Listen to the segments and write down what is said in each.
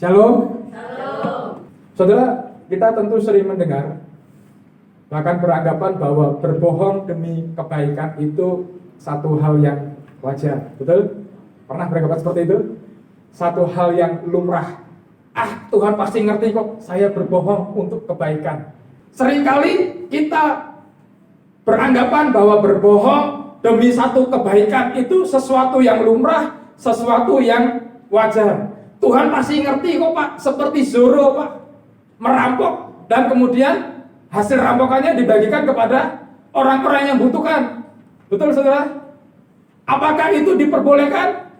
Shalom. Shalom. Saudara, kita tentu sering mendengar, bahkan beranggapan bahwa berbohong demi kebaikan itu satu hal yang wajar. Betul? Pernah beranggapan seperti itu? Satu hal yang lumrah. Tuhan pasti ngerti kok, saya berbohong untuk kebaikan. Seringkali kita beranggapan bahwa berbohong demi satu kebaikan itu sesuatu yang lumrah, sesuatu yang wajar. Tuhan pasti ngerti kok Pak, seperti Zoro Pak, merampok dan kemudian hasil rampokannya dibagikan kepada orang-orang yang butuhkan. Betul saudara? Apakah itu diperbolehkan?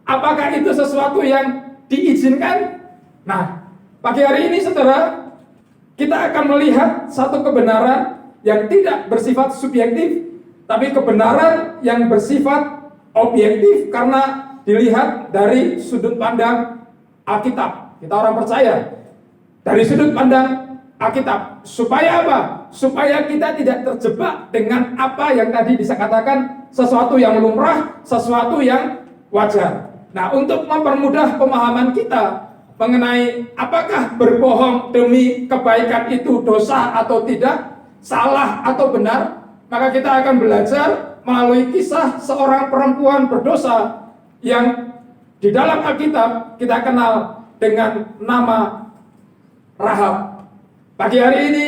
Apakah itu sesuatu yang diizinkan? Nah, pagi hari ini saudara, kita akan melihat satu kebenaran yang tidak bersifat subjektif, tapi kebenaran yang bersifat objektif karena dilihat dari sudut pandang Alkitab. Kita orang percaya dari sudut pandang Alkitab. Supaya apa? Supaya kita tidak terjebak dengan apa yang tadi bisa katakan sesuatu yang lumrah, sesuatu yang wajar. Nah, untuk mempermudah pemahaman kita mengenai apakah berbohong demi kebaikan itu dosa atau tidak, salah atau benar, maka kita akan belajar melalui kisah seorang perempuan berdosa yang di dalam Alkitab kita kenal dengan nama Rahab. Pagi hari ini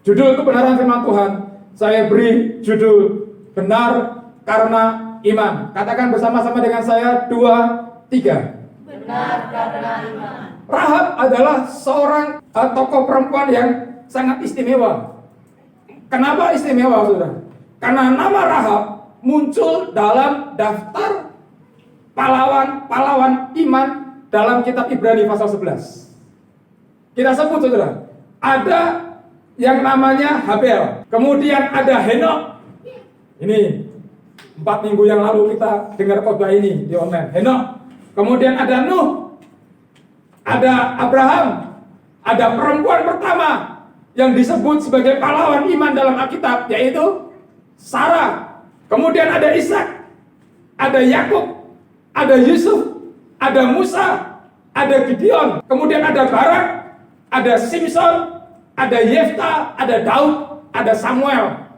judul kebenaran firman Tuhan saya beri judul benar karena iman. Katakan bersama-sama dengan saya 2, 3. Benar karena iman. Rahab adalah seorang tokoh perempuan yang sangat istimewa. Kenapa istimewa, saudara? Karena nama Rahab muncul dalam daftar pahlawan iman dalam kitab Ibrani pasal 11. Kita sebut, saudara, ada yang namanya Habel, kemudian ada Henok. Ini 4 minggu yang lalu kita dengar khotbah ini di online. Henok, kemudian ada Nuh, ada Abraham, ada perempuan pertama yang disebut sebagai pahlawan iman dalam Alkitab, yaitu Sarah. Kemudian ada Ishak, ada Yakub, ada Yusuf, ada Musa, ada Gideon, kemudian ada Barak, ada Simson, ada Yefta, ada Daud, ada Samuel.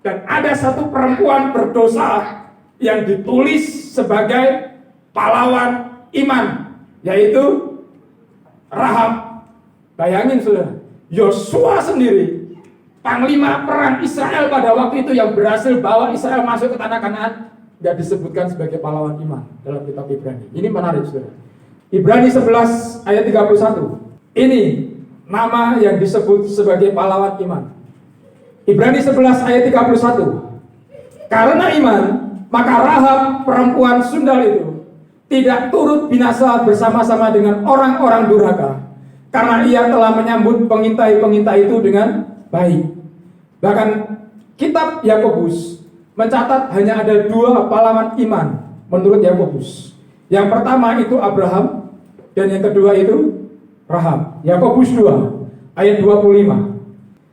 Dan ada satu perempuan berdosa yang ditulis sebagai pahlawan iman, yaitu Rahab. Bayangin saudara, Yosua sendiri, panglima perang Israel pada waktu itu yang berhasil bawa Israel masuk ke tanah Kanaan, tidak disebutkan sebagai pahlawan iman dalam kitab Ibrani. Ini menarik saudara. Ibrani 11 ayat 31. Ini nama yang disebut sebagai pahlawan iman. Ibrani 11 ayat 31. Karena iman, maka Rahab perempuan sundal itu tidak turut binasa bersama-sama dengan orang-orang durhaka, karena ia telah menyambut pengintai-pengintai itu dengan baik. Bahkan kitab Yakobus mencatat hanya ada 2 pahlawan iman menurut Yakobus. Yang pertama itu Abraham, dan yang kedua itu Rahab. Yakobus 2 ayat 25.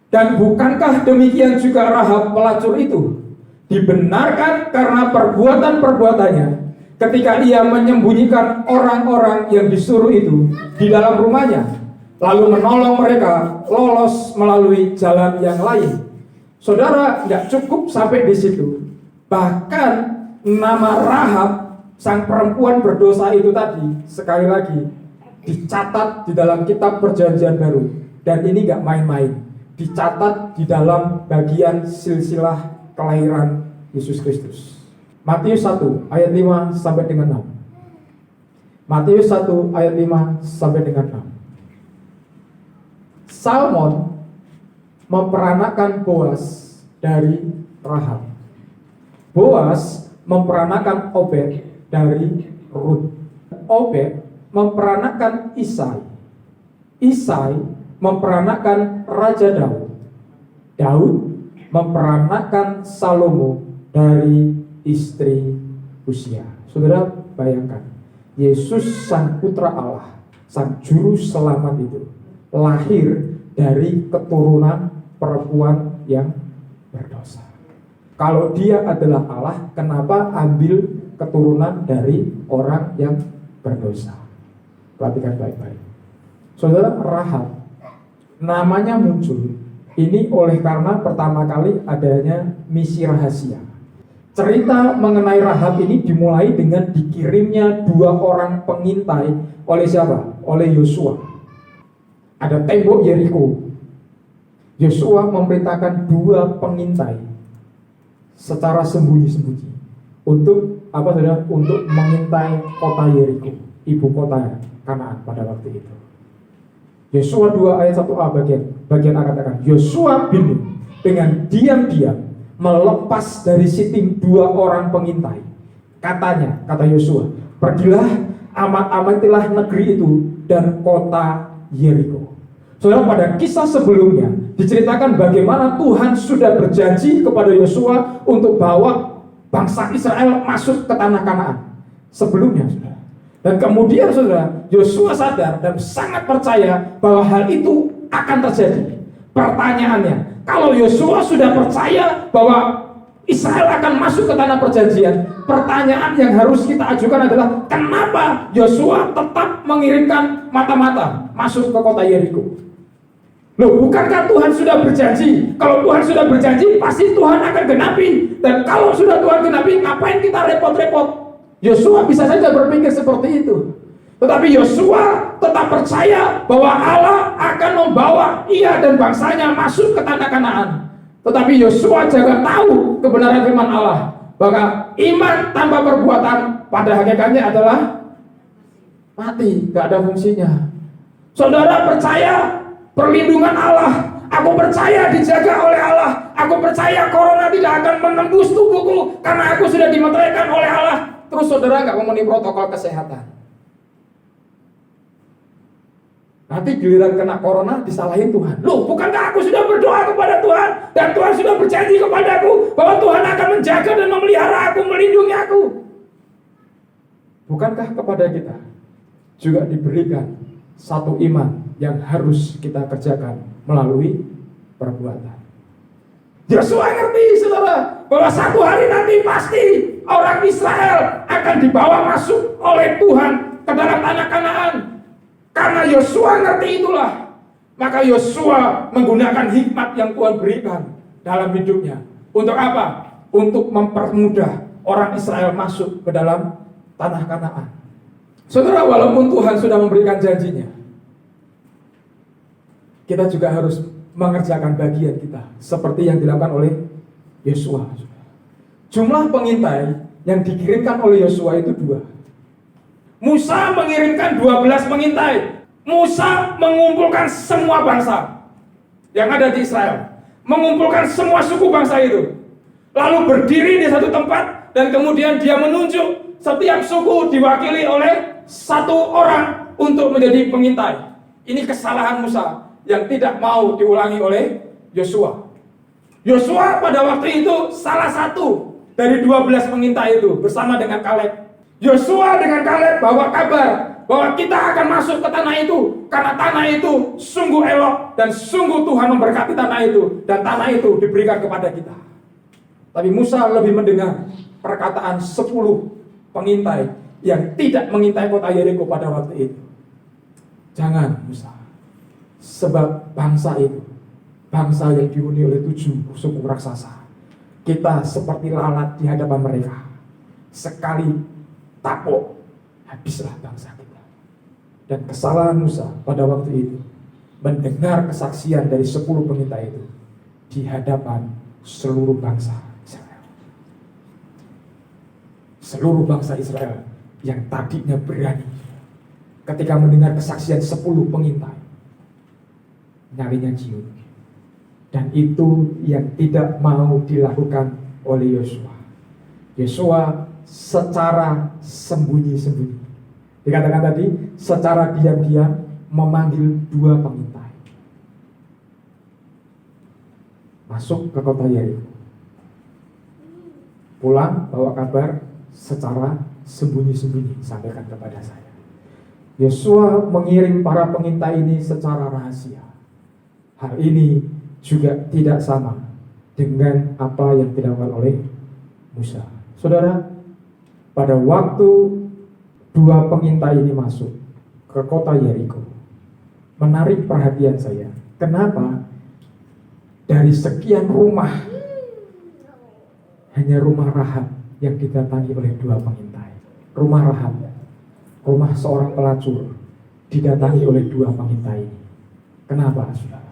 Dan bukankah demikian juga Rahab pelacur itu dibenarkan karena perbuatan-perbuatannya ketika ia menyembunyikan orang-orang yang disuruh itu di dalam rumahnya, lalu menolong mereka lolos melalui jalan yang lain. Saudara, tidak cukup sampai di situ. Bahkan nama Rahab, sang perempuan berdosa itu tadi, sekali lagi dicatat di dalam kitab Perjanjian Baru. Dan ini gak main-main, dicatat di dalam bagian silsilah kelahiran Yesus Kristus. Matius 1 ayat 5 sampai dengan 6. Matius 1 ayat 5 sampai dengan 6. Salmon memperanakan Boas dari Rahab. Boas memperanakan Obed dari Rut. Obed memperanakan Isai. Isai memperanakan Raja Daud. Daud memperanakan Salomo dari istri Usia. Saudara bayangkan, Yesus sang putra Allah, sang juru selamat itu lahir dari keturunan perempuan yang berdosa. Kalau dia adalah Allah, kenapa ambil keturunan dari orang yang berdosa? Perhatikan baik-baik. Saudara, Rahab namanya muncul ini oleh karena pertama kali adanya misi rahasia. Cerita mengenai Rahab ini dimulai dengan dikirimnya 2 orang pengintai oleh siapa? Oleh Yosua. Ada tembok Yeriko. Yosua memerintahkan 2 pengintai secara sembunyi-sembunyi untuk apa saudara? Untuk mengintai kota Yeriko, ibu kota Kanaan pada waktu itu. Yosua 2 ayat 1a bagian A katakan, Yosua bin dengan diam-diam melepas dari siting 2 orang pengintai. Katanya, kata Yosua, pergilah amat-amatilah negeri itu dan kota Yeriko. Saudara, pada kisah sebelumnya diceritakan bagaimana Tuhan sudah berjanji kepada Yosua untuk bawa bangsa Israel masuk ke tanah Kanaan. Sebelumnya, saudara. Dan kemudian, saudara, Yosua sadar dan sangat percaya bahwa hal itu akan terjadi. Pertanyaannya, kalau Yosua sudah percaya bahwa Israel akan masuk ke tanah perjanjian, pertanyaan yang harus kita ajukan adalah kenapa Yosua tetap mengirimkan mata-mata masuk ke kota Yeriko? Loh, bukankah Tuhan sudah berjanji? Kalau Tuhan sudah berjanji, pasti Tuhan akan genapi. Dan kalau sudah Tuhan genapi, ngapain kita repot-repot? Yosua bisa saja berpikir seperti itu. Tetapi Yosua tetap percaya bahwa Allah akan membawa ia dan bangsanya masuk ke tanah Kanaan. Tetapi Yosua juga tahu kebenaran firman Allah, bahwa iman tanpa perbuatan pada hakikatnya adalah mati, gak ada fungsinya. Saudara percaya perlindungan Allah, aku percaya dijaga oleh Allah, aku percaya corona tidak akan menembus tubuhku karena aku sudah dimeteraikan oleh Allah. Terus saudara gak memenuhi protokol kesehatan. Nanti giliran kena corona disalahin Tuhan. Loh, bukankah aku sudah berdoa kepada Tuhan dan Tuhan sudah berjanji kepadaku bahwa Tuhan akan menjaga dan memelihara aku, melindungi aku? Bukankah kepada kita juga diberikan satu iman yang harus kita kerjakan melalui perbuatan? Yosua ngerti, saudara, bahwa satu hari nanti pasti orang Israel akan dibawa masuk oleh Tuhan ke dalam tanah Kanaan. Karena Yosua ngerti itulah, maka Yosua menggunakan hikmat yang Tuhan berikan dalam hidupnya. Untuk apa? Untuk mempermudah orang Israel masuk ke dalam tanah Kanaan. Saudara, walaupun Tuhan sudah memberikan janjinya, kita juga harus mengerjakan bagian kita seperti yang dilakukan oleh Yosua. Jumlah pengintai yang dikirimkan oleh Yosua itu 2. Musa mengirimkan 12 pengintai. Musa mengumpulkan semua bangsa yang ada di Israel, mengumpulkan semua suku bangsa itu, lalu berdiri di satu tempat dan kemudian dia menunjuk setiap suku diwakili oleh 1 orang untuk menjadi pengintai. Ini kesalahan Musa yang tidak mau diulangi oleh Yosua. Yosua pada waktu itu salah satu dari 12 pengintai itu bersama dengan Kaleb. Yosua dengan Kaleb bawa kabar bahwa kita akan masuk ke tanah itu karena tanah itu sungguh elok dan sungguh Tuhan memberkati tanah itu dan tanah itu diberikan kepada kita. Tapi Musa lebih mendengar perkataan 10 pengintai yang tidak mengintai kota Yeriko pada waktu itu. Jangan Musa, sebab bangsa itu bangsa yang dihuni oleh 7 suku raksasa. Kita seperti lalat di hadapan mereka. Sekali tapok, habislah bangsa kita. Dan kesalahan Musa pada waktu itu mendengar kesaksian dari 10 pengintai itu di hadapan seluruh bangsa Israel. Seluruh bangsa Israel yang tadinya berani ketika mendengar kesaksian 10 pengintai, nyalinya ciut. Dan itu yang tidak mau dilakukan oleh Yosua. Yosua secara sembunyi-sembunyi, dikatakan tadi, secara diam-diam memanggil 2 pengintai masuk ke kota Yeriko. Pulang bawa kabar secara sembunyi-sembunyi, sampaikan kepada saya. Yosua mengirim para pengintai ini secara rahasia. Hal ini juga tidak sama dengan apa yang dilakukan oleh Musa. Saudara, pada waktu 2 pengintai ini masuk ke kota Yeriko. Menarik perhatian saya. Kenapa? Dari sekian rumah, hanya rumah Rahab yang didatangi oleh 2 pengintai. Rumah Rahab, rumah seorang pelacur, didatangi oleh 2 pengintai. Kenapa, saudara?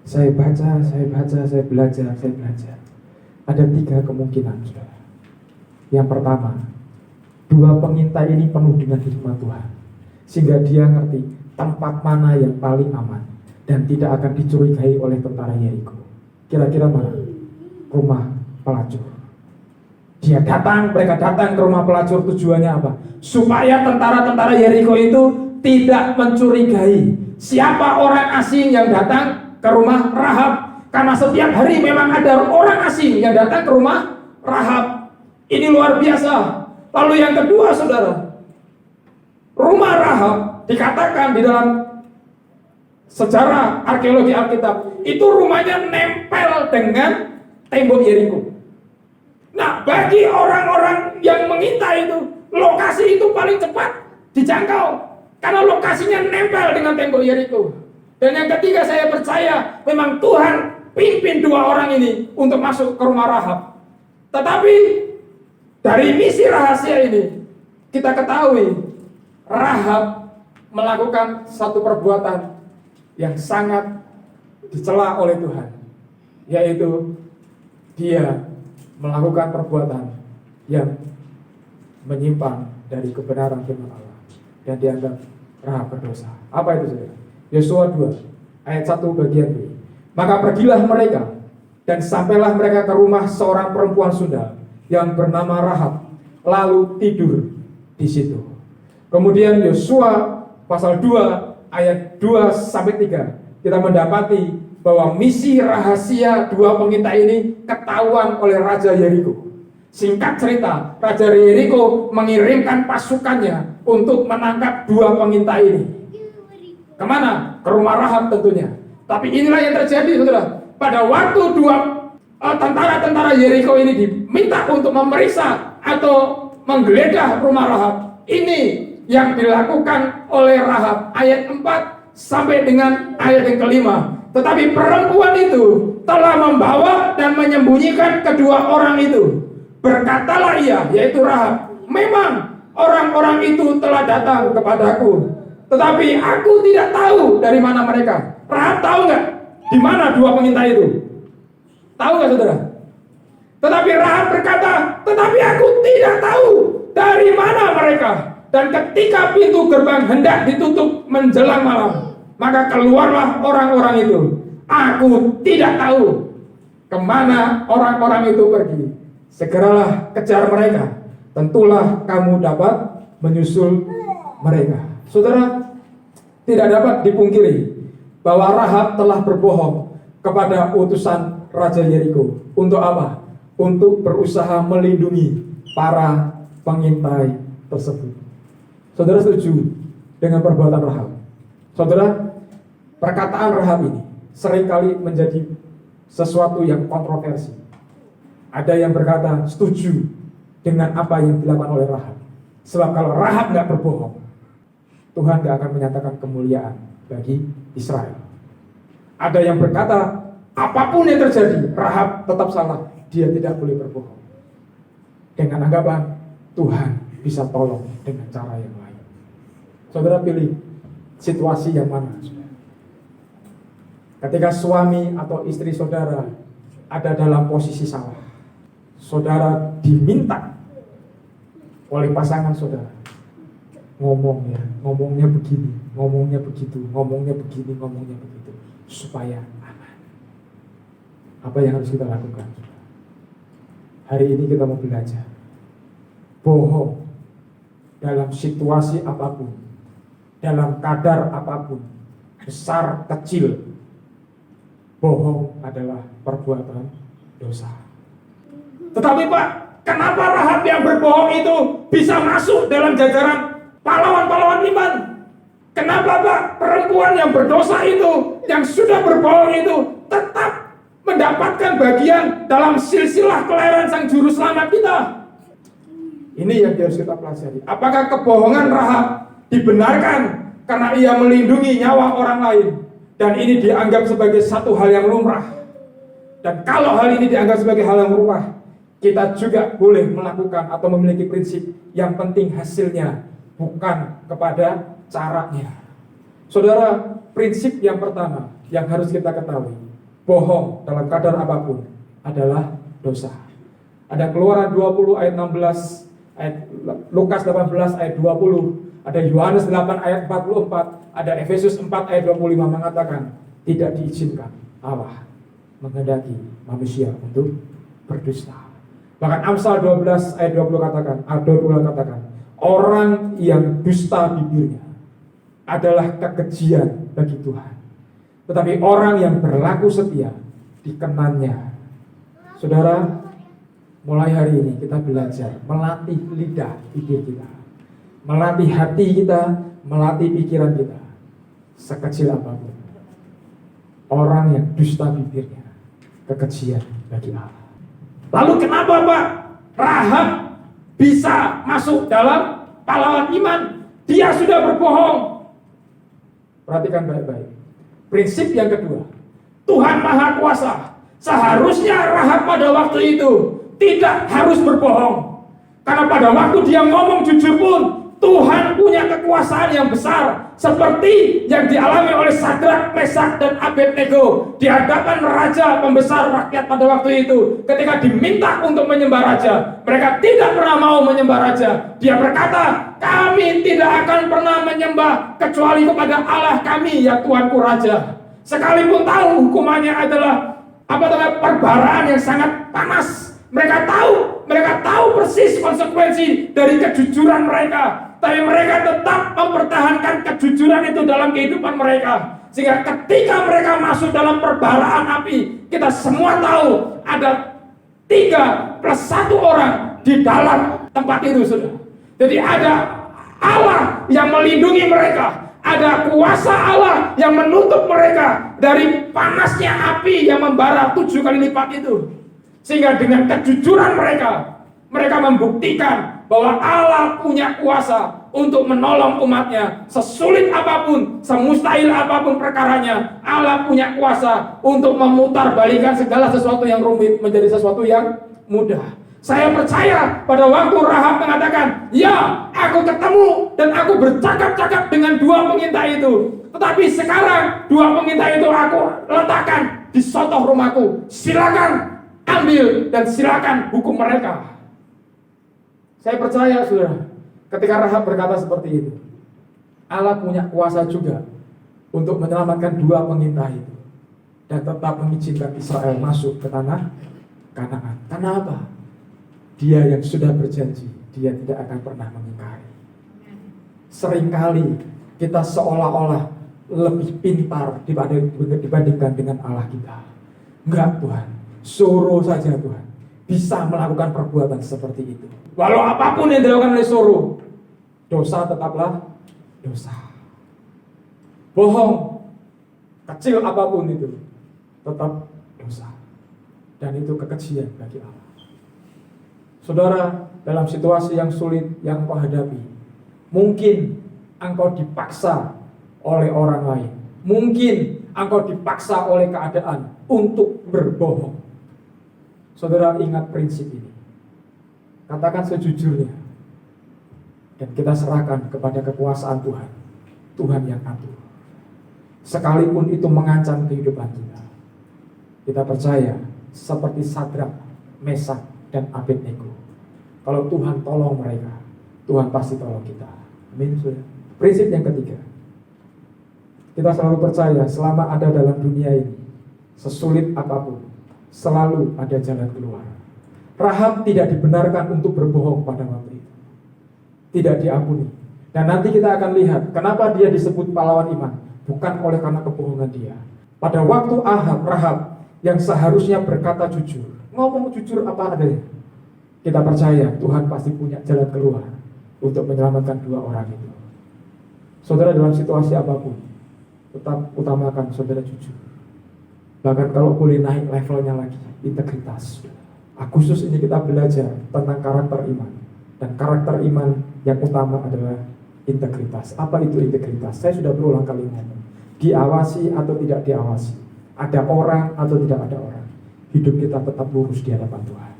Saya baca, saya belajar. Ada 3 kemungkinan, saudara. Yang pertama, 2 pengintai ini penuh dengan hikmat Tuhan, sehingga dia ngerti tempat mana yang paling aman dan tidak akan dicurigai oleh tentara Yeriko. Kira-kira mana? Rumah pelacur. Mereka datang ke rumah pelacur, tujuannya apa? Supaya tentara-tentara Yeriko itu tidak mencurigai siapa orang asing yang datang ke rumah Rahab. Karena setiap hari memang ada orang asing yang datang ke rumah Rahab. Ini luar biasa. Lalu yang kedua, saudara, rumah Rahab dikatakan di dalam sejarah arkeologi Alkitab, itu rumahnya nempel dengan tembok Yeriko. Nah, bagi orang-orang yang mengintai itu, lokasi itu paling cepat dijangkau karena lokasinya nempel dengan tembok Yeriko. Dan yang ketiga, saya percaya memang Tuhan pimpin 2 orang ini untuk masuk ke rumah Rahab. Tetapi dari misi rahasia ini kita ketahui Rahab melakukan satu perbuatan yang sangat dicela oleh Tuhan, yaitu dia melakukan perbuatan yang menyimpang dari kebenaran firman Allah dan dianggap Rahab berdosa. Apa itu, saudara? Yosua 2 ayat 1 bagian B. Maka pergilah mereka dan sampailah mereka ke rumah seorang perempuan Sunda yang bernama Rahab, lalu tidur di situ. Kemudian Yosua pasal 2 ayat 2 sampai 3 kita mendapati bahwa misi rahasia 2 pengintai ini ketahuan oleh Raja Yeriko. Singkat cerita, Raja Yeriko mengirimkan pasukannya untuk menangkap 2 pengintai ini. Kemana? Ke rumah Rahab tentunya. Tapi inilah yang terjadi, saudara. Pada waktu 2 tentara-tentara Yeriko ini diminta untuk memeriksa atau menggeledah rumah Rahab, ini yang dilakukan oleh Rahab, ayat 4 sampai dengan ayat yang kelima. Tetapi perempuan itu telah membawa dan menyembunyikan kedua orang itu. Berkatalah ia, yaitu Rahab, memang orang-orang itu telah datang kepadaku, tetapi aku tidak tahu dari mana mereka. Rahab tahu nggak di mana 2 pengintai itu? Tahu nggak, saudara? Tetapi Rahab berkata, tetapi aku tidak tahu dari mana mereka. Dan ketika pintu gerbang hendak ditutup menjelang malam, maka keluarlah orang-orang itu. Aku tidak tahu kemana orang-orang itu pergi. Segeralah kejar mereka. Tentulah kamu dapat menyusul mereka. Saudara, tidak dapat dipungkiri bahwa Rahab telah berbohong kepada utusan Raja Yeriko. Untuk apa? Untuk berusaha melindungi para pengintai tersebut. Saudara setuju dengan perbuatan Rahab? Saudara, perkataan Rahab ini seringkali menjadi sesuatu yang kontroversi. Ada yang berkata setuju dengan apa yang dilakukan oleh Rahab. Sebab kalau Rahab nggak berbohong, Tuhan nggak akan menyatakan kemuliaan bagi Israel. Ada yang berkata apapun yang terjadi, Rahab tetap salah. Dia tidak boleh berbohong. Dengan anggapan Tuhan bisa tolong dengan cara yang lain. Saudara pilih situasi yang mana? Ketika suami atau istri saudara ada dalam posisi salah, saudara diminta oleh pasangan saudara ngomongnya begini, ngomongnya begitu, ngomongnya begini, ngomongnya begitu, supaya aman. Apa yang harus kita lakukan? Hari ini kita mau belajar bohong dalam situasi apapun, dalam kadar apapun, besar kecil. Bohong adalah perbuatan dosa. Tetapi Pak, kenapa Rahab yang berbohong itu bisa masuk dalam jajaran pahlawan-pahlawan iman? Kenapa Pak, perempuan yang berdosa itu, yang sudah berbohong itu, tetap mendapatkan bagian dalam silsilah kelahiran sang juru selamat kita? Ini yang harus kita pelajari. Apakah kebohongan Rahab dibenarkan karena ia melindungi nyawa orang lain. Dan ini dianggap sebagai satu hal yang lumrah. Dan kalau hal ini dianggap sebagai hal yang lumrah, kita juga boleh melakukan atau memiliki prinsip yang penting hasilnya, bukan kepada caranya. Saudara, prinsip yang pertama yang harus kita ketahui, bohong dalam kadar apapun adalah dosa. Ada Keluaran 20 ayat 16, Lukas 18 ayat 20, ada Yohanes 8 ayat 44, ada Efesus 4 ayat 25 mengatakan tidak diizinkan Allah menghendaki manusia untuk berdusta. Bahkan Amsal 12 ayat 20 katakan orang yang dusta bibirnya adalah kekejian bagi Tuhan, tetapi orang yang berlaku setia dikenannya. Saudara, mulai hari ini kita belajar melatih lidah bibir kita, melatih hati kita, melatih pikiran kita. Sekecil apapun, orang yang dusta bibirnya kekejian bagi Allah. Lalu kenapa Pak Rahab bisa masuk dalam pahlawan iman? Dia sudah berbohong. Perhatikan baik-baik. Prinsip yang kedua, Tuhan Maha Kuasa. Seharusnya Rahab pada waktu itu tidak harus berbohong, karena pada waktu dia ngomong jujur pun Tuhan punya kekuasaan yang besar, seperti yang dialami oleh Sadrak, Mesak, dan Abednego di hadapan raja pembesar rakyat pada waktu itu. Ketika diminta untuk menyembah raja, mereka tidak pernah mau menyembah raja. Dia berkata, kami tidak akan pernah menyembah kecuali kepada Allah kami, ya Tuanku Raja. Sekalipun tahu hukumannya adalah perbaraan yang sangat panas. Mereka tahu persis konsekuensi dari kejujuran mereka, tapi mereka tetap mempertahankan kejujuran itu dalam kehidupan mereka. Sehingga ketika mereka masuk dalam perbaraan api, kita semua tahu ada 3 plus 1 orang di dalam tempat itu, saudara. Jadi ada Allah yang melindungi mereka, ada kuasa Allah yang menutup mereka dari panasnya api yang membara 7 kali lipat itu. Sehingga dengan kejujuran mereka membuktikan bahwa Allah punya kuasa untuk menolong umatnya. Sesulit apapun, semustahil apapun perkaranya, Allah punya kuasa untuk memutarbalikkan segala sesuatu yang rumit menjadi sesuatu yang mudah. Saya percaya pada waktu Rahab mengatakan, ya aku ketemu dan aku bercakap-cakap dengan 2 pengintai itu. Tetapi sekarang 2 pengintai itu aku letakkan di sotoh rumahku. Silakan ambil dan silakan hukum mereka. Saya percaya, saudara, ketika Rahab berkata seperti itu, Allah punya kuasa juga untuk menyelamatkan 2 pengintai itu dan tetap mengizinkan Israel masuk ke tanah Kanaan. Karena apa? Dia yang sudah berjanji, dia tidak akan pernah mengingkari. Seringkali kita seolah-olah lebih pintar dibandingkan dengan Allah kita. Enggak, Tuhan, suruh saja Tuhan bisa melakukan perbuatan seperti itu. Walau apapun yang dilakukan oleh suruh, dosa tetaplah dosa. Bohong, kecil apapun itu, tetap dosa. Dan itu kekejian bagi Allah. Saudara, dalam situasi yang sulit yang engkau hadapi, mungkin engkau dipaksa oleh orang lain, mungkin engkau dipaksa oleh keadaan untuk berbohong. Saudara, ingat prinsip ini. Katakan sejujurnya, dan kita serahkan kepada kekuasaan Tuhan. Tuhan yang atur. Sekalipun itu mengancam kehidupan kita, kita percaya seperti Sadrak, Mesak, dan Abednego. Kalau Tuhan tolong mereka, Tuhan pasti tolong kita. Amin. Prinsip yang ketiga, kita selalu percaya selama ada dalam dunia ini, sesulit apapun, selalu ada jalan keluar. Rahab tidak dibenarkan untuk berbohong pada waktu itu, tidak diampuni. Dan nanti kita akan lihat kenapa dia disebut pahlawan iman, bukan oleh karena kebohongan dia. Pada waktu Rahab yang seharusnya berkata jujur, ngomong jujur apa adanya, kita percaya Tuhan pasti punya jalan keluar untuk menyelamatkan 2 orang itu. Saudara, dalam situasi apapun, tetap utamakan saudara jujur. Bahkan kalau boleh naik levelnya lagi, integritas. Agustus ini kita belajar tentang karakter iman. Dan karakter iman yang utama adalah integritas. Apa itu integritas? Saya sudah berulang kali ngomong. Diawasi atau tidak diawasi, ada orang atau tidak ada orang, hidup kita tetap lurus di hadapan Tuhan.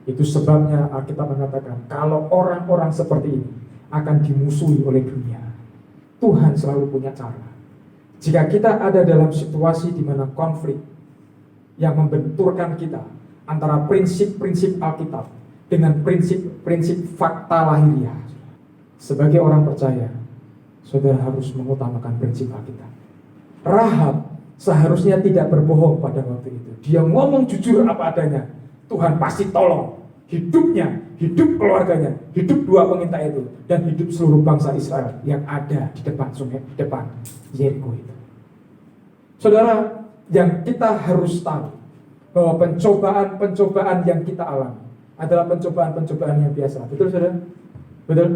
Itu sebabnya Alkitab mengatakan, kalau orang-orang seperti ini akan dimusuhi oleh dunia, Tuhan selalu punya cara. Jika kita ada dalam situasi di mana konflik yang membenturkan kita antara prinsip-prinsip Alkitab dengan prinsip-prinsip fakta lahiriah, sebagai orang percaya, saudara harus mengutamakan prinsip Alkitab. Rahab seharusnya tidak berbohong pada waktu itu. Dia ngomong jujur apa adanya. Tuhan pasti tolong hidupnya, hidup keluarganya, hidup dua pengintai itu, dan hidup seluruh bangsa Israel yang ada di depan sungai, di depan Yeriko itu. Saudara, yang kita harus tahu bahwa pencobaan-pencobaan yang kita alami adalah pencobaan-pencobaan yang biasa. Betul, saudara? Betul?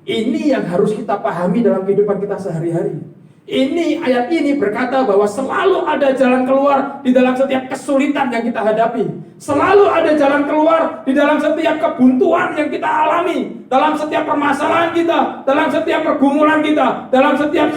Ini yang harus kita pahami dalam kehidupan kita sehari-hari. Ini ayat ini berkata bahwa selalu ada jalan keluar di dalam setiap kesulitan yang kita hadapi. Selalu ada jalan keluar di dalam setiap kebuntuan yang kita alami, dalam setiap permasalahan kita, dalam setiap pergumulan kita, dalam setiap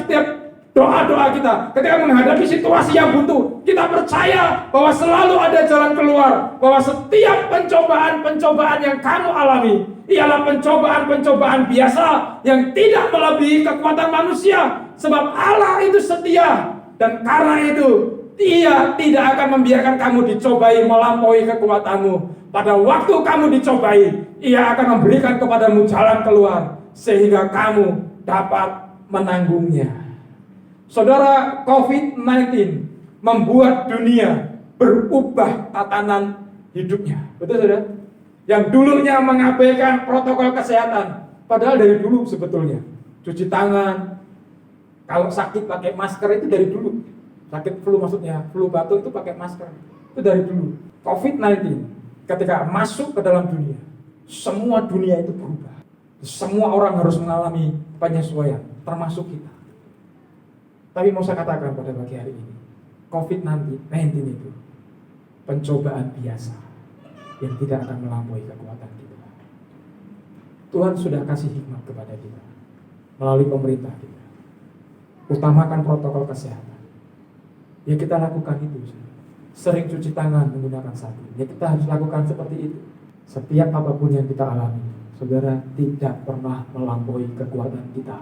doa-doa kita. Ketika menghadapi situasi yang buntu, kita percaya bahwa selalu ada jalan keluar, bahwa setiap pencobaan-pencobaan yang kamu alami ialah pencobaan-pencobaan biasa yang tidak melebihi kekuatan manusia. Sebab Allah itu setia, dan karena itu Dia tidak akan membiarkan kamu dicobai melampaui kekuatanmu. Pada waktu kamu dicobai, Ia akan memberikan kepadamu jalan keluar sehingga kamu dapat menanggungnya. Saudara, COVID-19 membuat dunia berubah tatanan hidupnya. Betul, saudara? Yang dulunya mengabaikan protokol kesehatan, padahal dari dulu sebetulnya cuci tangan, kalau sakit pakai masker itu dari dulu. Sakit flu maksudnya, flu batuk itu pakai masker. Itu dari dulu. COVID-19 ketika masuk ke dalam dunia, semua dunia itu berubah. Semua orang harus mengalami penyesuaian, termasuk kita. Tapi mau saya katakan pada pagi hari ini, COVID-19 itu pencobaan biasa yang tidak akan melampaui kekuatan kita. Tuhan sudah kasih hikmat kepada kita melalui pemerintah kita. Utamakan protokol kesehatan. Ya kita lakukan itu. Sering cuci tangan menggunakan sabun. Ya kita harus lakukan seperti itu. Setiap apapun yang kita alami, saudara, tidak pernah melampaui kekuatan kita.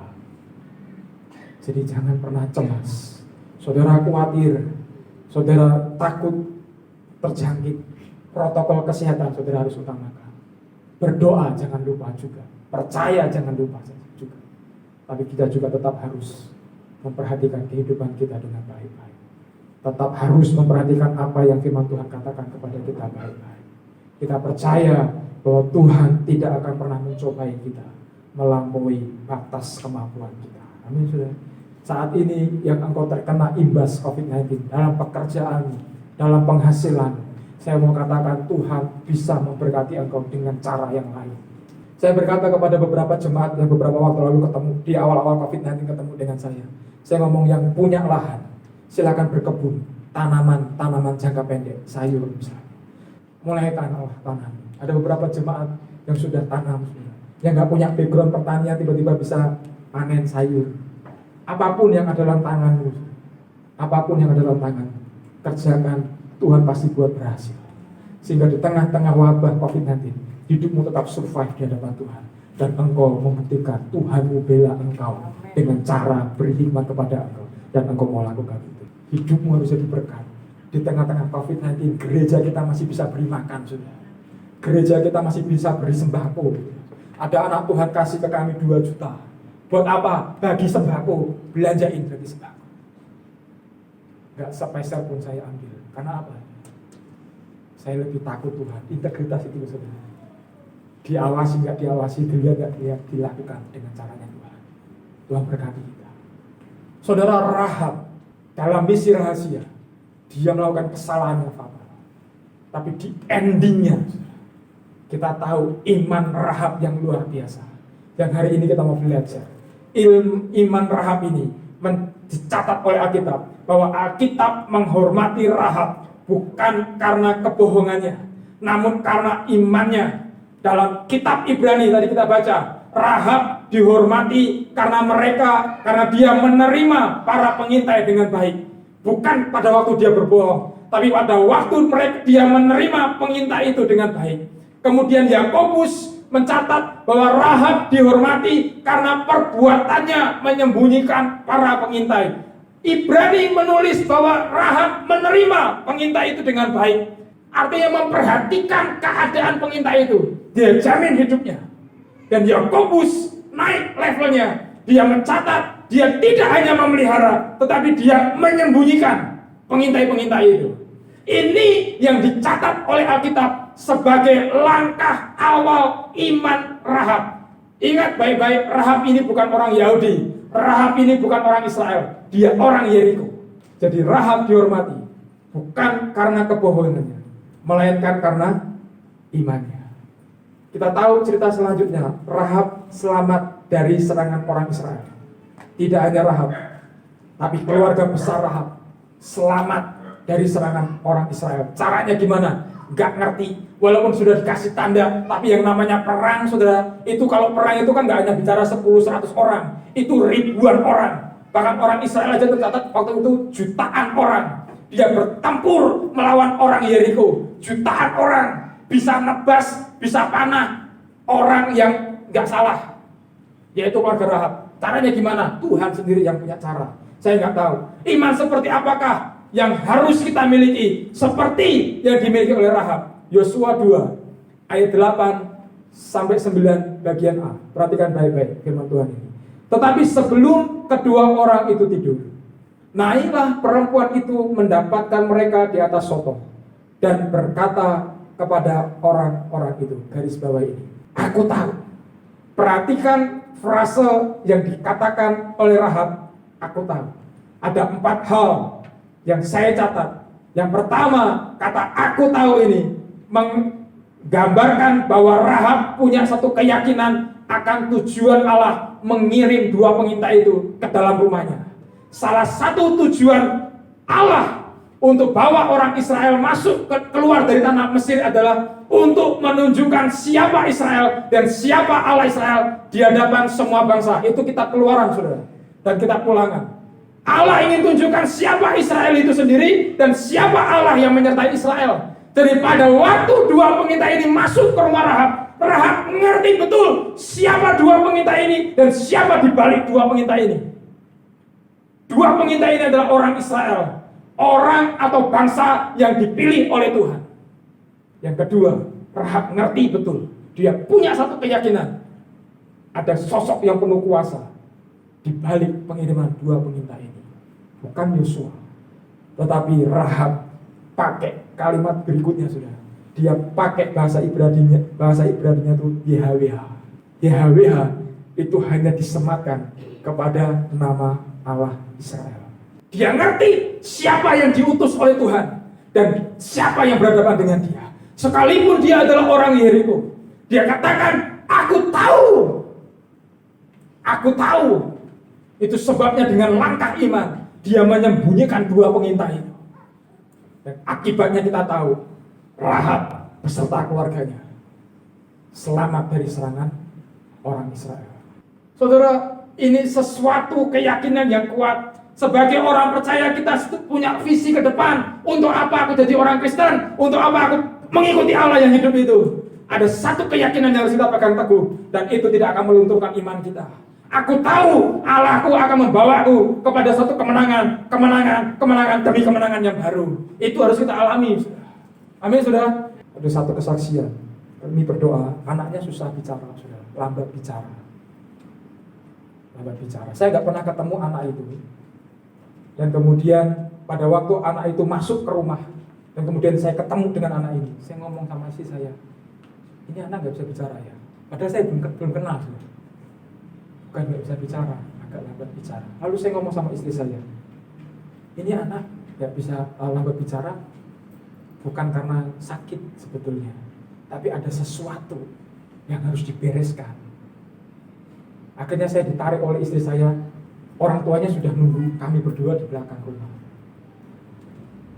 Jadi jangan pernah cemas. Saudara khawatir, saudara takut terjangkit. Protokol kesehatan saudara harus utamakan. Berdoa jangan lupa juga. Percaya jangan lupa juga. Tapi kita juga tetap harus memperhatikan kehidupan kita dengan baik-baik. Tetap harus memperhatikan apa yang firman Tuhan katakan kepada kita baik-baik. Kita percaya bahwa Tuhan tidak akan pernah mencobai kita melampaui batas kemampuan kita. Amin, saudara. Saat ini yang engkau terkena imbas COVID-19 dalam pekerjaan, dalam penghasilan, saya mau katakan Tuhan bisa memberkati engkau dengan cara yang lain. Saya berkata kepada beberapa jemaat yang beberapa waktu lalu ketemu di awal-awal COVID-19 ketemu dengan saya. Saya ngomong yang punya lahan, silakan berkebun, tanaman jangka pendek, sayur misalnya. Mulai tanam. Ada beberapa jemaat yang sudah tanam, yang nggak punya background pertanian tiba-tiba bisa panen sayur. Apapun yang ada dalam tanganmu, kerjakan, Tuhan pasti buat berhasil. Sehingga di tengah-tengah wabah COVID-19, hidupmu tetap survive di hadapan Tuhan. Dan engkau membuktikan Tuhanmu bela engkau dengan cara beri hikmat kepada engkau. Dan engkau mau lakukan itu. Hidupmu harus jadi berkat. Di tengah-tengah COVID-19, gereja kita masih bisa beri makan, saudara. Gereja kita masih bisa beri sembako. Ada anak Tuhan kasih ke kami 2 juta. Buat apa? Bagi sembako, belanjain bagi sembako. Gak sepeser pun saya ambil. Karena apa? Saya lebih takut Tuhan. Integritas itu, saudara. Diawasi gak diawasi, dilihat gak dilihat, dilakukan dengan caranya Tuhan. Tuhan berkati kita. Saudara, Rahab dalam misi rahasia, dia melakukan kesalahan yang fatal. Tapi di endingnya, kita tahu iman Rahab yang luar biasa. Yang hari ini kita mau belajar. Iman Rahab ini dicatat oleh Alkitab bahwa Alkitab menghormati Rahab bukan karena kebohongannya, namun karena imannya. Dalam kitab Ibrani tadi kita baca, Rahab dihormati karena dia menerima para pengintai dengan baik. Bukan pada waktu dia berbohong, tapi pada waktu dia menerima pengintai itu dengan baik. Kemudian Yakobus mencatat bahwa Rahab dihormati karena perbuatannya menyembunyikan para pengintai. Ibrani menulis bahwa Rahab menerima pengintai itu dengan baik. Artinya memperhatikan keadaan pengintai itu. Dia jamin hidupnya. Dan Yakobus naik levelnya. Dia mencatat, dia tidak hanya memelihara, tetapi dia menyembunyikan pengintai-pengintai itu. Ini yang dicatat oleh Alkitab sebagai langkah awal iman Rahab. Ingat baik-baik, Rahab ini bukan orang Yahudi. Rahab ini bukan orang Israel. Dia orang Yeriko. Jadi Rahab dihormati bukan karena kebohongannya, melainkan karena imannya. Kita tahu cerita selanjutnya. Rahab selamat dari serangan orang Israel. Tidak hanya Rahab, tapi keluarga besar Rahab selamat dari serangan orang Israel. Caranya gimana? Gak ngerti. Walaupun sudah dikasih tanda, tapi yang namanya perang, saudara, itu kalau perang itu kan gak hanya bicara 10-100 orang, itu ribuan orang. Bahkan orang Israel aja tercatat waktu itu jutaan orang. Dia bertempur melawan orang Yeriko. Jutaan orang bisa nebas, bisa panah orang yang gak salah, yaitu keluarga Rahab. Caranya gimana? Tuhan sendiri yang punya cara. Saya nggak tahu. Iman seperti apakah yang harus kita miliki? Seperti yang dimiliki oleh Rahab. Yosua 2 ayat 8 sampai 9 bagian A. Perhatikan baik-baik firman Tuhan ini. Tetapi sebelum kedua orang itu tidur, naiklah perempuan itu mendapatkan mereka di atas soto dan berkata kepada orang-orang itu, garis bawah ini, aku tahu. Perhatikan frase yang dikatakan oleh Rahab, aku tahu. Ada 4 hal yang saya catat. Yang pertama, kata aku tahu ini menggambarkan bahwa Rahab punya satu keyakinan akan tujuan Allah mengirim 2 pengintai itu ke dalam rumahnya. Salah satu tujuan Allah untuk bawa orang Israel keluar dari tanah Mesir adalah untuk menunjukkan siapa Israel dan siapa Allah Israel di hadapan semua bangsa. Itu kitab Keluaran, saudara, dan kitab Ulangan. Allah ingin tunjukkan siapa Israel itu sendiri dan siapa Allah yang menyertai Israel. Jadi pada waktu 2 pengintai ini masuk ke rumah Rahab, Rahab mengerti betul siapa 2 pengintai ini dan siapa di balik 2 pengintai ini. 2 pengintai ini adalah orang Israel, orang atau bangsa yang dipilih oleh Tuhan. Yang kedua, Rahab ngerti betul, dia punya satu keyakinan, ada sosok yang penuh kuasa di balik pengiriman 2 pengintai ini. Bukan Yosua, tetapi Rahab pakai kalimat berikutnya, sudah. Dia pakai bahasa Ibraninya itu YHWH. YHWH itu hanya disematkan kepada nama Allah Israel. Dia ngerti siapa yang diutus oleh Tuhan dan siapa yang berhadapan dengan dia. Sekalipun dia adalah orang Yeriko, dia katakan, aku tahu. Aku tahu. Itu sebabnya dengan langkah iman dia menyembunyikan 2 pengintai itu. Dan akibatnya kita tahu, Rahab beserta keluarganya selamat dari serangan orang Israel. Saudara, ini sesuatu keyakinan yang kuat. Sebagai orang percaya kita punya visi ke depan. Untuk apa aku jadi orang Kristen? Untuk apa aku mengikuti Allah yang hidup itu? Ada satu keyakinan yang harus kita pegang teguh, dan itu tidak akan melunturkan iman kita. Aku tahu Allahku akan membawaku kepada suatu kemenangan demi kemenangan yang baru. Itu harus kita alami. Amin, saudara. Ada satu kesaksian. Kami berdoa, anaknya susah bicara, saudara, lambat bicara. Saya nggak pernah ketemu anak itu. Dan kemudian pada waktu anak itu masuk ke rumah, dan kemudian saya ketemu dengan anak ini, saya ngomong sama istri saya, ini anak nggak bisa bicara ya. Padahal saya belum kenal, saudara. Bukan nggak bisa bicara, agak lambat bicara. Lalu saya ngomong sama istri saya, ini anak nggak bisa lambat bicara bukan karena sakit sebetulnya, tapi ada sesuatu yang harus dibereskan. Akhirnya saya ditarik oleh istri saya, orang tuanya sudah nunggu kami berdua di belakang rumah.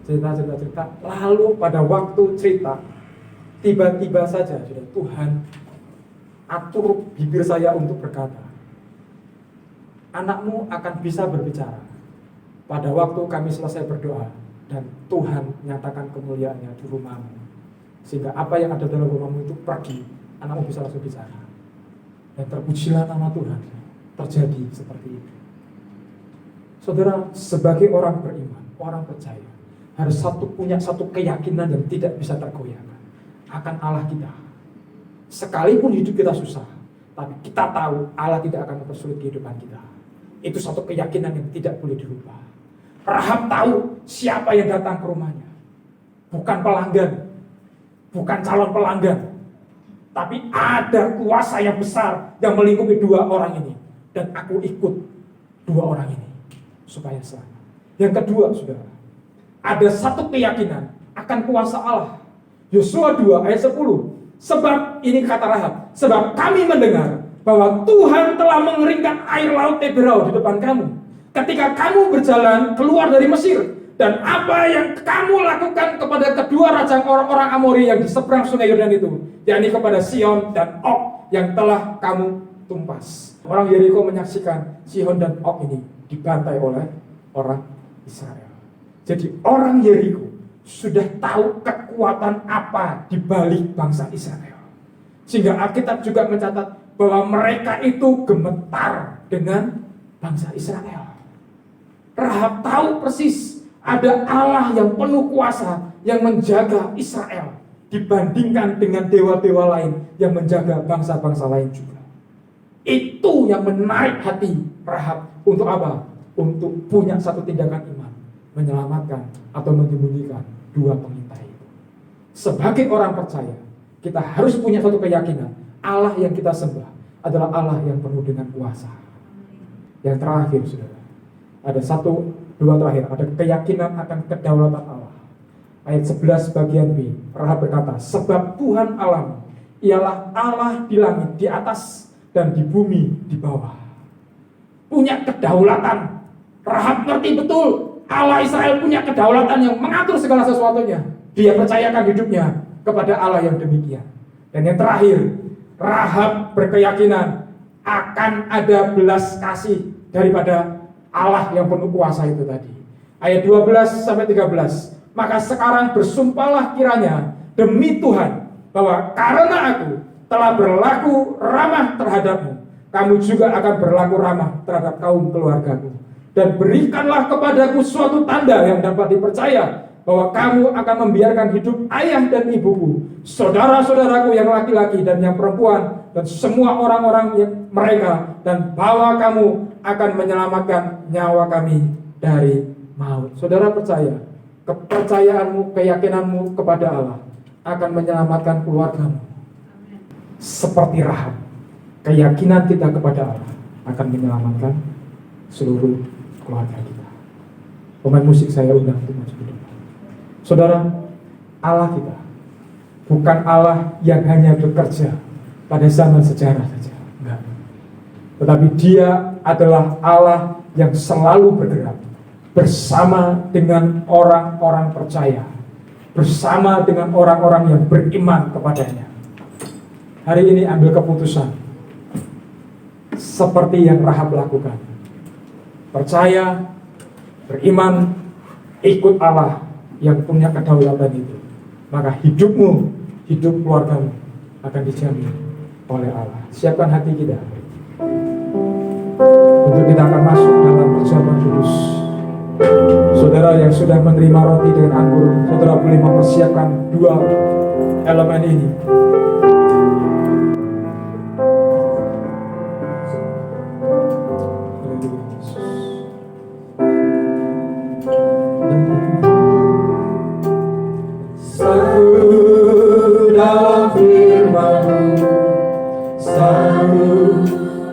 Cerita. Lalu pada waktu cerita, tiba-tiba saja sudah Tuhan atur bibir saya untuk berkata, anakmu akan bisa berbicara pada waktu kami selesai berdoa dan Tuhan nyatakan kemuliaannya di rumahmu, sehingga apa yang ada dalam rumahmu itu pergi, anakmu bisa langsung bicara. Dan terpujilah nama Tuhan, terjadi seperti itu. Saudara, sebagai orang beriman, orang percaya, harus punya satu keyakinan yang tidak bisa tergoyahkan akan Allah kita. Sekalipun hidup kita susah, tapi kita tahu Allah tidak akan mempersulit kehidupan kita. Itu satu keyakinan yang tidak boleh dirubah. Rahab tahu siapa yang datang ke rumahnya. Bukan pelanggan, bukan calon pelanggan, tapi ada kuasa yang besar yang melingkupi dua orang ini. Dan aku ikut dua orang ini supaya selamat. Yang kedua, saudara, ada satu keyakinan akan kuasa Allah. Yosua 2 ayat 10. Sebab, ini kata Rahab, sebab kami mendengar bahwa Tuhan telah mengeringkan air laut Teberau di depan kamu ketika kamu berjalan keluar dari Mesir, dan apa yang kamu lakukan kepada kedua raja orang-orang Amori yang di seberang sungai Yordan itu, yakni kepada Sihon dan Og yang telah kamu tumpas. Orang Yeriko menyaksikan Sihon dan Og ini dibantai oleh orang Israel. Jadi orang Yeriko sudah tahu kekuatan apa di balik bangsa Israel. Sehingga Alkitab juga mencatat bahwa mereka itu gemetar dengan bangsa Israel. Rahab tahu persis ada Allah yang penuh kuasa yang menjaga Israel dibandingkan dengan dewa-dewa lain yang menjaga bangsa-bangsa lain juga. Itu yang menarik hati Rahab untuk apa? Untuk punya satu tindakan iman, menyelamatkan atau menyembunyikan dua pengintai itu. Sebagai orang percaya, kita harus punya satu keyakinan, Allah yang kita sembah adalah Allah yang penuh dengan kuasa. Yang terakhir, saudara, ada dua terakhir, ada keyakinan akan kedaulatan Allah. Ayat 11 bagian B, Rahab berkata, sebab Tuhan Allahmu ialah Allah di langit di atas dan di bumi di bawah. Punya kedaulatan. Rahab ngerti betul Allah Israel punya kedaulatan yang mengatur segala sesuatunya. Dia percayakan hidupnya kepada Allah yang demikian. Dan yang terakhir, Rahab berkeyakinan akan ada belas kasih daripada Allah yang penuh kuasa itu tadi. Ayat 12 sampai 13. Maka sekarang bersumpahlah kiranya demi Tuhan bahwa karena aku telah berlaku ramah terhadapmu, kamu juga akan berlaku ramah terhadap kaum keluargaku. Dan berikanlah kepadaku suatu tanda yang dapat dipercaya bahwa kamu akan membiarkan hidup ayah dan ibuku, saudara-saudaraku yang laki-laki dan yang perempuan, dan semua orang-orang yang mereka, dan bahwa kamu akan menyelamatkan nyawa kami dari maut. Saudara percaya, kepercayaanmu, keyakinanmu kepada Allah akan menyelamatkan keluargamu. Seperti Rahab, keyakinan kita kepada Allah akan menyelamatkan seluruh keluarga kita. Pemain musik saya undang untuk maju ke depan. Saudara, Allah kita bukan Allah yang hanya bekerja pada zaman sejarah saja, enggak. Tetapi Dia adalah Allah yang selalu bergerak bersama dengan orang-orang percaya, bersama dengan orang-orang yang beriman kepadanya. Hari ini ambil keputusan seperti yang Rahab lakukan. Percaya, beriman, ikut Allah yang punya kedaulatan itu. Maka hidupmu, hidup keluargamu akan dijamin oleh Allah. Siapkan hati kita untuk kita akan masuk dalam perjamuan kudus. Saudara yang sudah menerima roti dengan anggur, saudara boleh mempersiapkan dua elemen ini.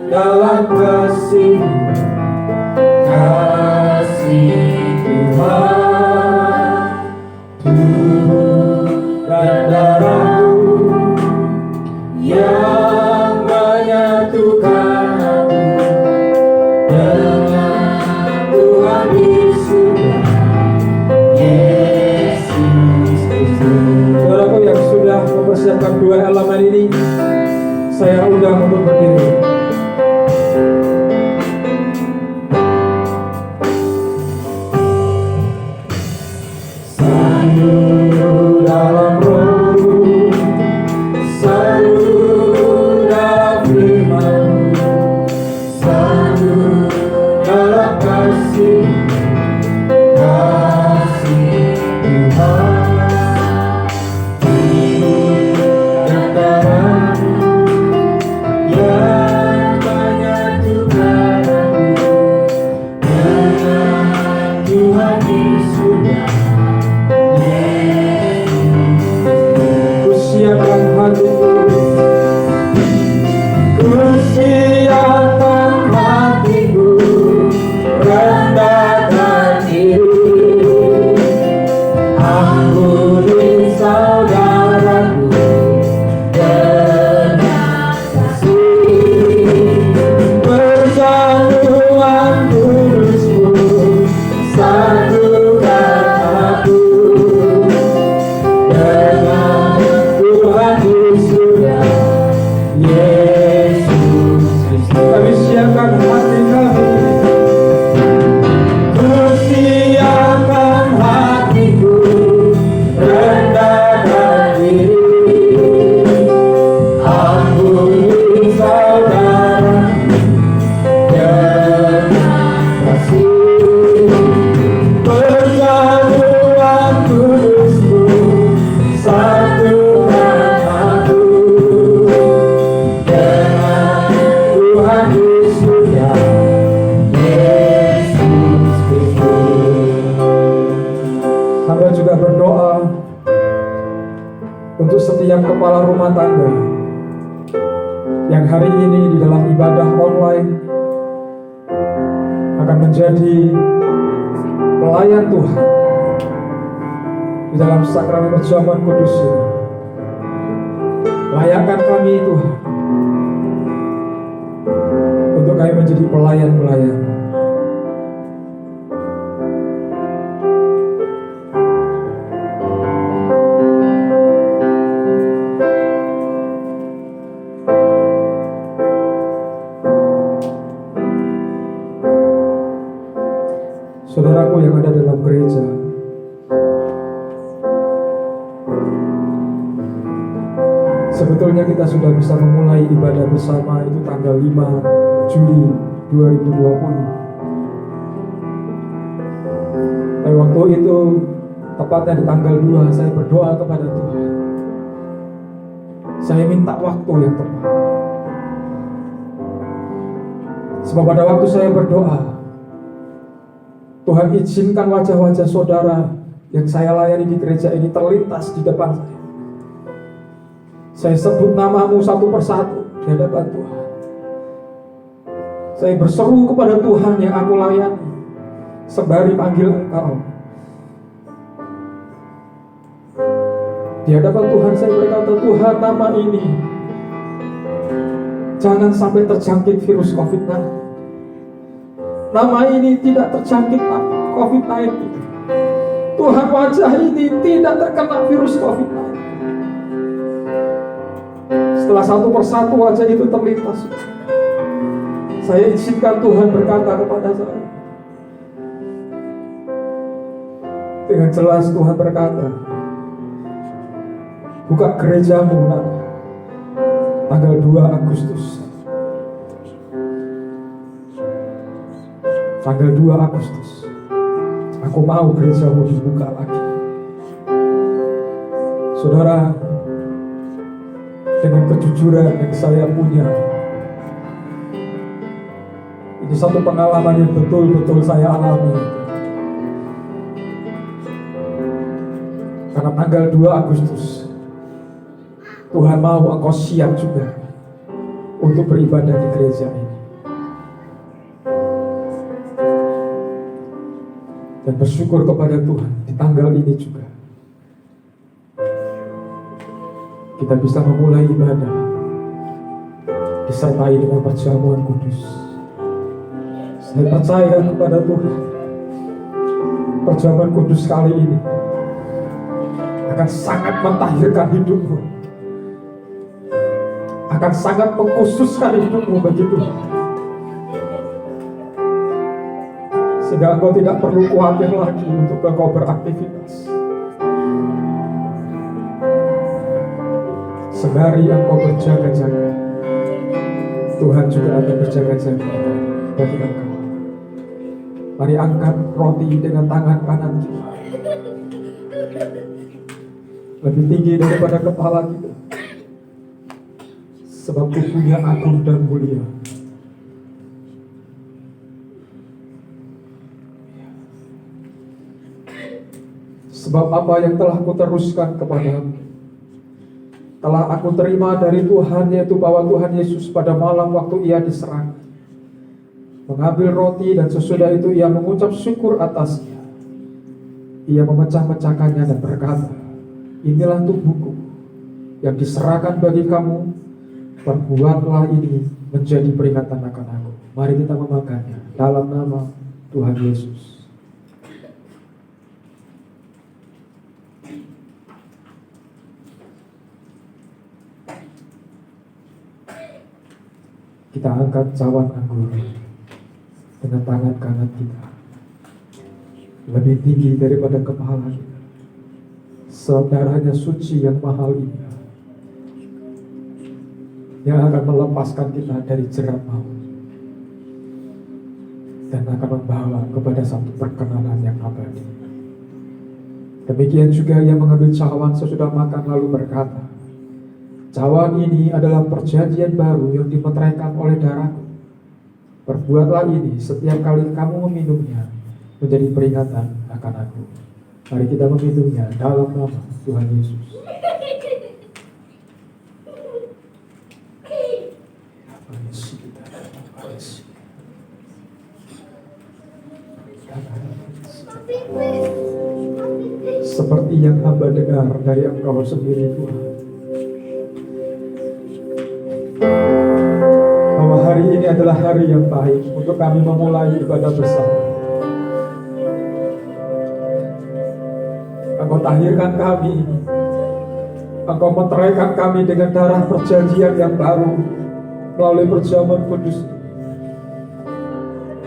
Dalam kasih Tuhan, tubuh dan darah-Mu yang menyatukan aku dengan setiap kepala rumah tangga yang hari ini di dalam ibadah online akan menjadi pelayan Tuhan di dalam sakramen perjamuan kudus ini. Layakkan kami Tuhan untuk kami menjadi pelayan-pelayan. Saudaraku yang ada dalam gereja, sebetulnya kita sudah bisa memulai ibadah bersama itu tanggal 5 Juli 2020. Tapi waktu itu, tepatnya di tanggal 2, saya berdoa kepada Tuhan. Saya minta waktu yang tepat. Sebab pada waktu saya berdoa, Tuhan izinkan wajah-wajah saudara yang saya layani di gereja ini terlintas di depan saya. Saya sebut namamu satu persatu di hadapan Tuhan. Saya berseru kepada Tuhan yang aku layani sembari panggil Engkau. Di hadapan Tuhan saya berkata, Tuhan, nama ini jangan sampai terjangkit virus COVID-19. Nama ini tidak terjangkit COVID-19. Tuhan, wajah ini tidak terkena virus COVID-19. Setelah satu persatu wajah itu terlintas, saya izinkan Tuhan berkata kepada saya. Dengan jelas Tuhan berkata, buka gerejamu tanggal 2 Agustus. Tanggal 2 Agustus, aku mau gerejamu dibuka lagi. Saudara, dengan kejujuran yang saya punya, ini satu pengalaman yang betul-betul saya alami. Karena tanggal 2 Agustus, Tuhan mau engkau siap juga untuk beribadah di gereja ini. Dan bersyukur kepada Tuhan di tanggal ini juga kita bisa memulai ibadah disertai dengan perjamuan kudus. Saya percaya kepada Tuhan, perjamuan kudus kali ini akan sangat mentahirkan hidupmu, akan sangat mengkhususkan hidupmu bagi Tuhan, sehingga engkau tidak perlu khawatir lagi untuk engkau beraktivitas. Sembari engkau berjaga-jaga, Tuhan juga akan berjaga-jaga bagi engkau. Mari angkat roti dengan tangan kanan kita, lebih tinggi daripada kepala kita, sebab tubuhnya agung dan mulia. Sebab apa yang telah kuteruskan kepadamu telah aku terima dari Tuhan, yaitu bahwa Tuhan Yesus pada malam waktu ia diserang mengambil roti, dan sesudah itu ia mengucap syukur atasnya. Ia memecah-mecahkannya dan berkata, inilah tubuhku yang diserahkan bagi kamu, perbuatlah ini menjadi peringatan akan aku. Mari kita memakannya dalam nama Tuhan Yesus. Kita angkat cawan anggur dengan tangan kanan kita, lebih tinggi daripada kepala kita. Saudaranya suci yang mahal ini yang akan melepaskan kita dari jerat maut dan akan membawa kepada satu perkenanan yang abadi. Demikian juga ia mengambil cawan sesudah makan lalu berkata, cawan ini adalah perjanjian baru yang dimeteraikan oleh darahku. Perbuatlah ini setiap kali kamu meminumnya menjadi peringatan akan aku. Mari kita meminumnya dalam nama Tuhan Yesus. Seperti yang hamba dengar dari Engkau sendiri Tuhan, bahwa hari ini adalah hari yang baik untuk kami memulai ibadah bersama. Engkau tahirkan kami, Engkau meteraikan kami dengan darah perjanjian yang baru melalui perjamuan kudus.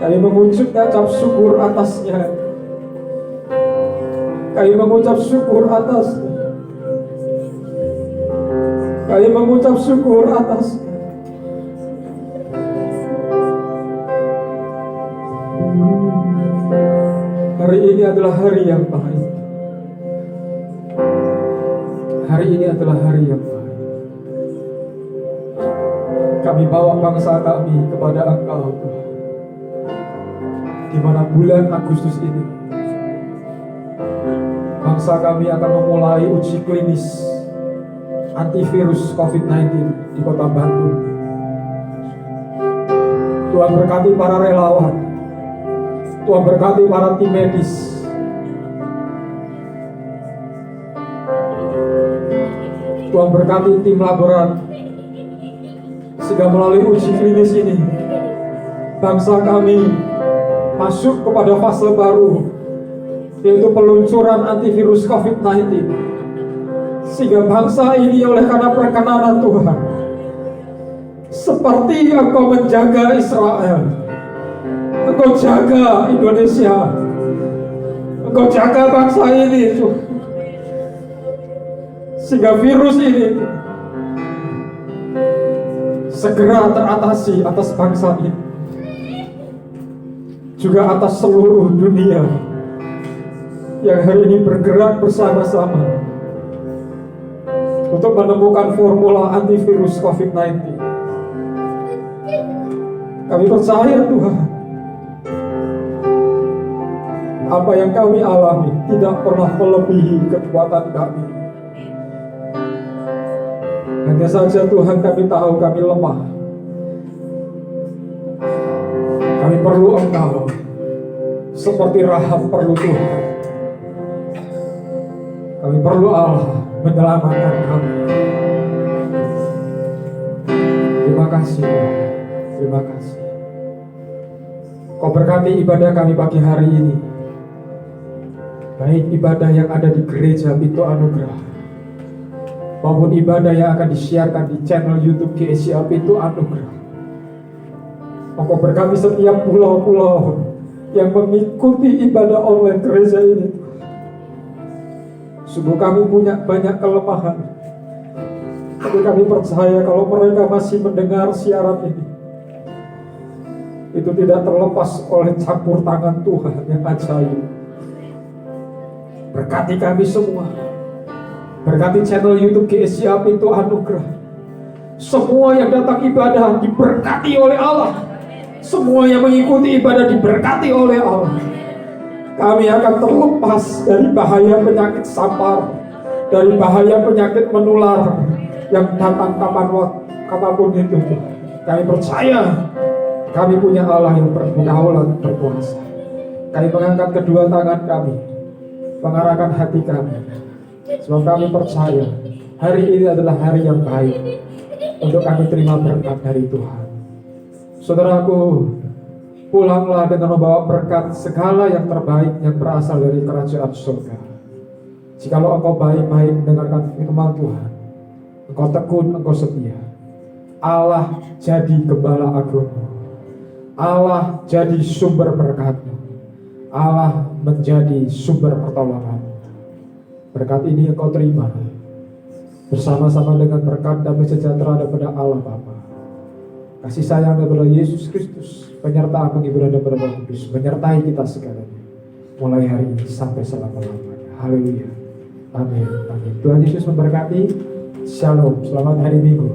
Kami mengucap syukur atasnya. Kami mengucap syukur atasnya. Kami mengucap syukur atasnya. Hari ini adalah hari yang baik. Hari ini adalah hari yang baik. Kami bawa bangsa kami kepada Engkau, Tuhan. Di mana bulan Agustus ini bangsa kami akan memulai uji klinis antivirus COVID-19 di kota Bandung. Tuhan berkati para relawan, Tuhan berkati para tim medis. Tuhan berkati tim laboratorium, sehingga melalui uji klinis ini bangsa kami masuk kepada fase baru, yaitu peluncuran antivirus COVID-19. Sehingga bangsa ini oleh karena perkenanan Tuhan, seperti Engkau menjaga Israel, Engkau jaga Indonesia, Engkau jaga bangsa ini Tuhan. Sehingga virus ini segera teratasi atas bangsa ini, juga atas seluruh dunia yang hari ini bergerak bersama-sama untuk menemukan formula antivirus COVID-19. Kami percaya Tuhan, apa yang kami alami tidak pernah melebihi kekuatan kami. Hanya saja Tuhan, kami tahu kami lemah. Kami perlu Engkau, seperti Rahab perlu Tuhan. Kami perlu Allah menyelamatkan kami. Terima kasih Tuhan. Terima kasih. Kau berkati ibadah kami pagi hari ini, baik ibadah yang ada di gereja Pintu Anugerah maupun ibadah yang akan disiarkan di channel YouTube GSCA Pintu Anugerah. Engkau berkati setiap pulau-pulau yang mengikuti ibadah online gereja ini. Sungguh kami punya banyak kelemahan, tapi kami percaya kalau mereka masih mendengar siaran ini, itu tidak terlepas oleh campur tangan Tuhan yang ajaib. Berkati kami semua, berkati channel YouTube GSCA Pintu Anugerah. Semua yang datang ibadah diberkati oleh Allah. Semua yang mengikuti ibadah diberkati oleh Allah. Kami akan terlepas dari bahaya penyakit sampar, dari bahaya penyakit menular yang datang kapanpun itu. Kami percaya kami punya Allah yang berdaulat berkuasa. Kami mengangkat kedua tangan kami, mengarahkan hati kami, sebab kami percaya hari ini adalah hari yang baik untuk kami terima berkat dari Tuhan. Saudaraku, pulanglah dengan membawa berkat segala yang terbaik yang berasal dari kerajaan surga. Jikalau engkau baik-baik mendengarkan firman Tuhan, engkau tekun, engkau setia, Allah jadi gembala agungmu, Allah jadi sumber berkatmu, Allah menjadi sumber pertolonganmu. Berkat ini engkau terima bersama-sama dengan berkat damai sejahtera daripada Allah Bapa, kasih sayang daripada Yesus Kristus, penyertaan pengiburan daripada Roh Kudus menyertai kita segalanya, mulai hari ini sampai selama-lamanya. Haleluya. Amin. Amin. Tuhan Yesus memberkati. Shalom. Selamat hari Minggu.